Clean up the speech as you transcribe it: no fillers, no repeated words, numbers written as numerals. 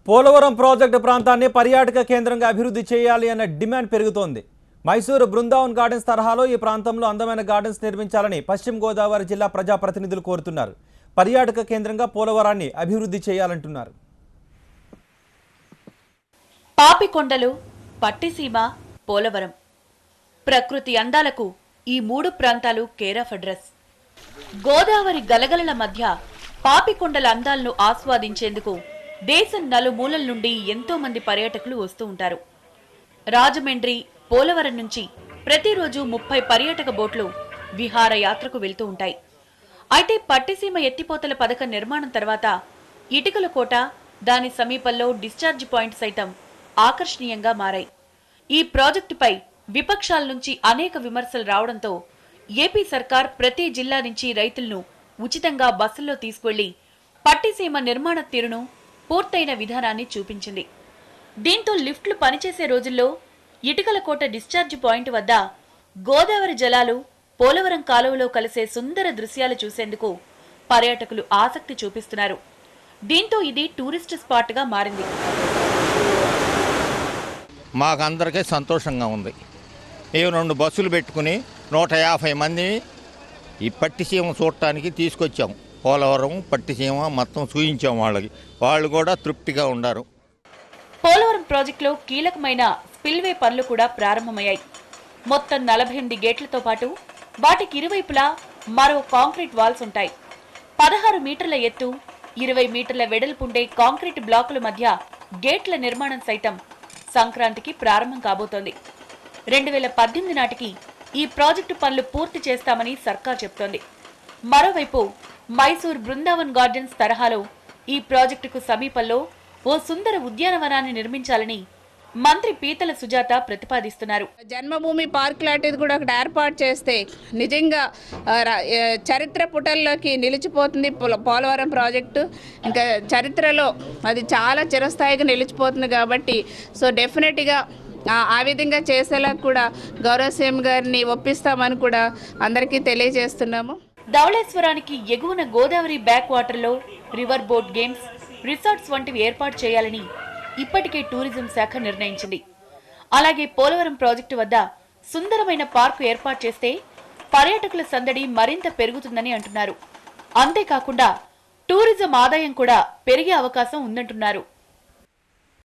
Polavaram project ప్రాంతాన్ని పర్యాటక కేంద్రంగా అభివృద్ధి చేయాలి అన్న డిమాండ్ పెరుగుతోంది. మైసూరు బృందావన్ గార్డెన్స్ తరహాలో ఈ ప్రాంతంలో అందమైన గార్డెన్స్ నిర్మించాలని పశ్చిమ గోదావరి జిల్లా ప్రజాప్రతినిధులు కోరుతున్నారు. పర్యాటక కేంద్రంగా పోలవరాన్ని అభివృద్ధి చేయాలంటున్నారు. పాపికొండలు, పట్టిసీమ, పోలవరం ప్రకృతి అందాలకు ఈ మూడు ప్రాంతాలు కేర్ ఆఫ్ అడ్రస్. గోదావరి గలగలల మధ్య పాపికొండల అందాలను ఆస్వాదించేందుకు దేశం నలుమూలల నుండి ఎంతో మంది పర్యాటకులు వస్తూ ఉంటారు. రాజమండ్రి, పోలవరం నుంచి ప్రతిరోజు 30 పర్యాటక బోట్లు విహారయాత్రకు వెళ్తూ ఉంటాయి. అయితే పట్టిసీమ ఎత్తిపోతల పథకం నిర్మాణం తర్వాత ఇటుకల కోట, దాని సమీపంలో డిశ్చార్జ్ పాయింట్ సైతం ఆకర్షణీయంగా మారాయి. ఈ ప్రాజెక్టుపై విపక్షాల నుంచి అనేక విమర్శలు రావడంతో ఏపీ సర్కార్ ప్రతి జిల్లా నుంచి రైతులను ఉచితంగా బస్సుల్లో తీసుకువెళ్లి పట్టిసీమ నిర్మాణ తీరును, పూర్తయిన విధానాన్ని చూపించింది. దీంతో లిఫ్ట్లు పనిచేసే రోజుల్లో ఇటుకల కోట డిశ్చార్జ్ పాయింట్ వద్ద గోదావరి జలాలు పోలవరం కాలువలో కలిసే సుందర దృశ్యాలు చూసేందుకు పర్యాటకులు ఆసక్తి చూపిస్తున్నారు. దీంతో ఇది టూరిస్ట్ స్పాట్ గా మారింది. మాకందరికీ సంతోషంగా ఉంది. మేము 2 బస్సులు పెట్టుకుని 150 మందిని ఈ పట్టిసీమ చూడటానికి తీసుకొచ్చాము. పోలవరం, పట్టిసీమ మొత్తం చూయించాము వాళ్ళకి. వాళ్ళు కూడా తృప్తిగా ఉన్నారు. పోలవరం ప్రాజెక్టులో కీలకమైన స్పిల్వే పనులు కూడా ప్రారంభమయ్యాయి. మొత్తం 48 గేట్లతో పాటు వాటికి ఇరువైపులా మరో కాంక్రీట్ వాల్స్ ఉంటాయి. 16 మీటర్ల ఎత్తు, 20 మీటర్ల వెడల్పుండే కాంక్రీట్ బ్లాకుల మధ్య గేట్ల నిర్మాణం సైతం సంక్రాంతికి ప్రారంభం కాబోతోంది. 2018 నాటికి ఈ ప్రాజెక్టు పనులు పూర్తి చేస్తామని సర్కార్ చెప్తోంది. మరోవైపు మైసూర్ బృందావన్ గార్డెన్స్ తరహాలో ఈ ప్రాజెక్టుకు సమీపంలో ఓ సుందర ఉద్యానవనాన్ని నిర్మించాలని మంత్రి పీతల సుజాత ప్రతిపాదిస్తున్నారు. జన్మభూమి పార్క్ లాంటిది కూడా ఒకటి ఏర్పాటు చేస్తే నిజంగా చరిత్ర పుటల్లోకి నిలిచిపోతుంది పోలవరం ప్రాజెక్టు. ఇంకా చరిత్రలో అది చాలా చిరస్థాయిగా నిలిచిపోతుంది కాబట్టి సో డెఫినెట్గా ఆ విధంగా చేసేలా కూడా గౌరవ సీఎం గారిని ఒప్పిస్తామని కూడా అందరికీ తెలియజేస్తున్నాము. ధవళేశ్వరానికి ఎగువన గోదావరి బ్యాక్ వాటర్లో రివర్ బోట్ గేమ్స్, రిసార్ట్స్ వంటివి ఏర్పాటు చేయాలని ఇప్పటికే టూరిజం శాఖ నిర్ణయించింది. అలాగే పోలవరం ప్రాజెక్టు వద్ద సుందరమైన పార్కు ఏర్పాటు చేస్తే పర్యాటకుల సందడి మరింత పెరుగుతుందని అంటున్నారు. అంతేకాకుండా టూరిజం ఆదాయం కూడా పెరిగే అవకాశం ఉందంటున్నారు.